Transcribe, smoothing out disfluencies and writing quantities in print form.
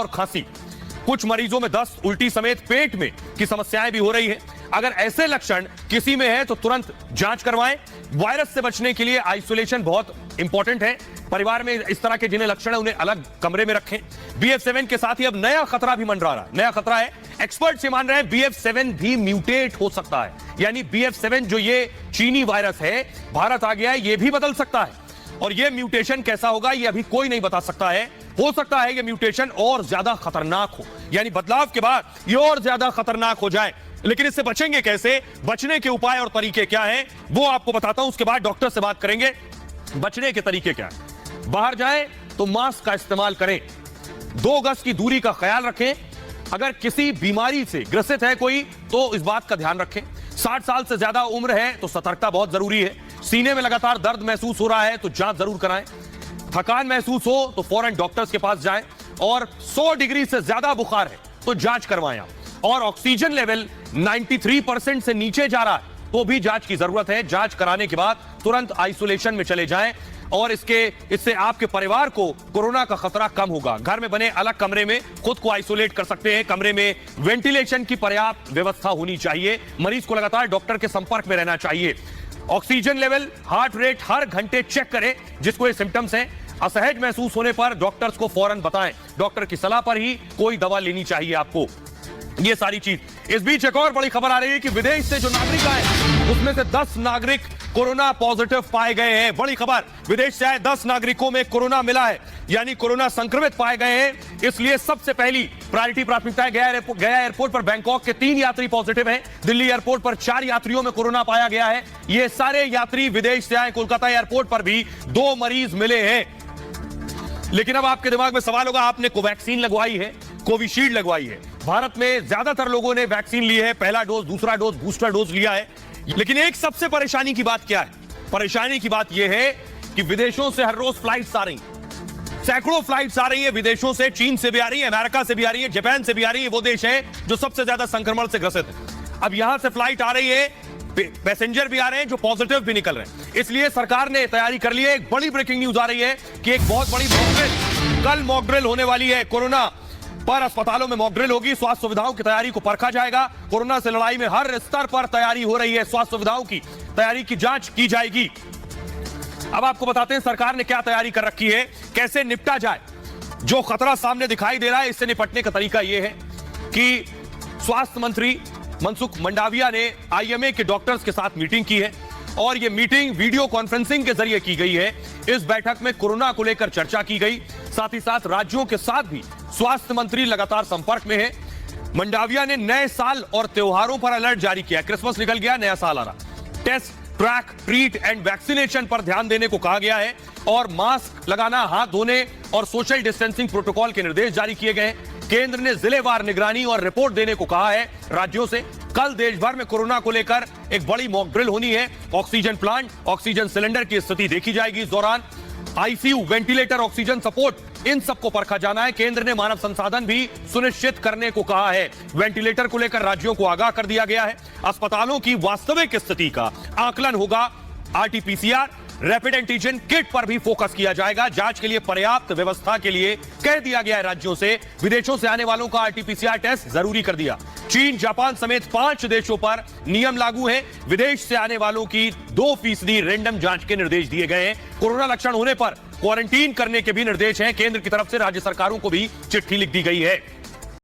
और खांसी, कुछ मरीजों में दस्त, उल्टी समेत पेट में की समस्याएं भी हो रही हैं। अगर ऐसे लक्षण किसी में है तो तुरंत जांच करवाएं। वायरस से बचने के लिए आइसोलेशन बहुत इंपॉर्टेंट है। परिवार में इस तरह के जिन्हें लक्षण है उन्हें अलग कमरे में रखें। BF7 के साथ ही अब नया खतरा भी मंडरा रहा है। नया खतरा है, एक्सपर्ट्स ये मान रहे हैं BF7 भी म्यूटेट हो सकता है। यानी BF7 जो ये चीनी वायरस है, भारत आ गया है, ये भी बदल सकता है। और ये म्यूटेशन कैसा होगा ये अभी कोई नहीं बता सकता है। हो सकता है ये म्यूटेशन और ज्यादा खतरनाक हो, यानी बदलाव के बाद ये और ज्यादा खतरनाक हो जाए। लेकिन इससे बचेंगे कैसे, बचने के उपाय और तरीके क्या हैं, वो आपको बताता हूं। उसके बाद डॉक्टर से बात करेंगे। बचने के तरीके क्या है, बाहर जाएं तो मास्क का इस्तेमाल करें, 2 गज की दूरी का ख्याल रखें। अगर किसी बीमारी से ग्रसित है कोई तो इस बात का ध्यान रखें। 60 साल से ज्यादा उम्र है तो सतर्कता बहुत जरूरी है। सीने में लगातार दर्द महसूस हो रहा है तो जांच जरूर कराएं। थकान महसूस हो तो फौरन डॉक्टर्स के पास जाएं। और 100 डिग्री से ज्यादा बुखार है तो जांच करवाएं आप। और ऑक्सीजन लेवल 93% से नीचे जा रहा है तो भी जांच की जरूरत है। जांच कराने के बाद तुरंत आइसोलेशन में चले जाएं और इससे आपके परिवार को कोरोना का खतरा कम होगा। घर में बने अलग कमरे में खुद को आइसोलेट कर सकते हैं। कमरे में वेंटिलेशन की पर्याप्त व्यवस्था होनी चाहिए। मरीज को लगातार डॉक्टर के संपर्क में रहना चाहिए। ऑक्सीजन लेवल, हार्ट रेट हर घंटे चेक करें। जिसको ये सिम्टम्स हैं, असहज महसूस होने पर डॉक्टर्स को फौरन बताएं। डॉक्टर की सलाह पर ही कोई दवा लेनी चाहिए आपको। ये सारी चीज। इस बीच एक और बड़ी खबर आ रही है कि विदेश से जो नागरिक आए उसमें से 10 नागरिक कोरोना पॉजिटिव पाए गए हैं। बड़ी खबर, विदेश से आए 10 नागरिकों में कोरोना मिला है, यानी कोरोना संक्रमित पाए गए हैं। इसलिए सबसे पहली प्राथमिकता है गया एयरपोर्ट पर बैंकॉक के 3 यात्री पॉजिटिव हैं। दिल्ली एयरपोर्ट पर 4 यात्रियों में कोरोना पाया गया है। ये सारे यात्री विदेश से आए। कोलकाता एयरपोर्ट पर भी 2 मरीज मिले हैं। लेकिन अब आपके दिमाग में सवाल होगा, आपने कोवैक्सीन लगवाई है, कोविशील्ड लगवाई है। भारत में ज्यादातर लोगों ने वैक्सीन ली है, पहला डोज, दूसरा डोज, बूस्टर डोज लिया है। लेकिन एक सबसे परेशानी की बात क्या है, परेशानी की बात यह है कि विदेशों से हर रोज फ्लाइट्स आ रही हैं। सैकड़ों फ्लाइट्स आ रही है विदेशों से। चीन से भी आ रही है, अमेरिका से भी आ रही है, जापान से भी आ रही है। वो देश है जो सबसे ज्यादा संक्रमण से ग्रसित है। अब यहां से फ्लाइट आ रही है, पैसेंजर भी आ रहे हैं जो पॉजिटिव भी निकल रहे हैं। इसलिए सरकार ने तैयारी कर ली है। एक बड़ी ब्रेकिंग न्यूज आ रही है कि एक बहुत बड़ी कल मॉक ड्रिल होने वाली है। कोरोना पर अस्पतालों में मॉक ड्रिल होगी। स्वास्थ्य सुविधाओं की तैयारी को परखा जाएगा। कोरोना से लड़ाई में हर स्तर पर तैयारी हो रही है। स्वास्थ्य सुविधाओं की तैयारी की जांच की जाएगी। अब आपको बताते हैं सरकार ने क्या तैयारी कर रखी है, कैसे निपटा जाए। जो खतरा सामने दिखाई दे रहा है इससे निपटने का तरीका यह है कि स्वास्थ्य मंत्री मनसुख मंडाविया ने IMA के डॉक्टर्स के साथ मीटिंग की है और यह मीटिंग वीडियो कॉन्फ्रेंसिंग के जरिए की गई है। इस बैठक में कोरोना को लेकर चर्चा की गई। साथ ही साथ राज्यों के साथ भी स्वास्थ्य मंत्री लगातार संपर्क में है। मंडाविया ने नए साल और त्योहारों पर अलर्ट जारी किया। क्रिसमस निकल गया, नया साल आ रहा। Test, track, treat and vaccination पर ध्यान देने को कहा गया है और मास्क लगाना, हाथ धोने और सोशल डिस्टेंसिंग प्रोटोकॉल के निर्देश जारी किए गए। केंद्र ने जिलेवार निगरानी और रिपोर्ट देने को कहा है राज्यों से। कल देश भर में कोरोना को लेकर एक बड़ी मॉक ड्रिल होनी है। ऑक्सीजन प्लांट, ऑक्सीजन सिलेंडर की स्थिति देखी जाएगी। इस दौरान ICU, वेंटिलेटर, ऑक्सीजन सपोर्ट, इन सबको परखा जाना है। केंद्र ने मानव संसाधन भी सुनिश्चित करने को कहा है। वेंटिलेटर को लेकर राज्यों को आगाह कर दिया गया है। अस्पतालों की वास्तविक स्थिति का आकलन होगा। RT-PCR, रैपिड एंटीजन किट पर भी फोकस किया जाएगा। जांच के लिए पर्याप्त व्यवस्था के लिए कह दिया गया है राज्यों से। विदेशों से आने वालों का RT-PCR टेस्ट जरूरी कर दिया। चीन, जापान समेत 5 देशों पर नियम लागू है। विदेश से आने वालों की 2% रैंडम जांच के निर्देश दिए गए हैं। कोरोना लक्षण होने पर क्वारंटीन करने के भी निर्देश हैं। केंद्र की तरफ से राज्य सरकारों को भी चिट्ठी लिख दी गई है।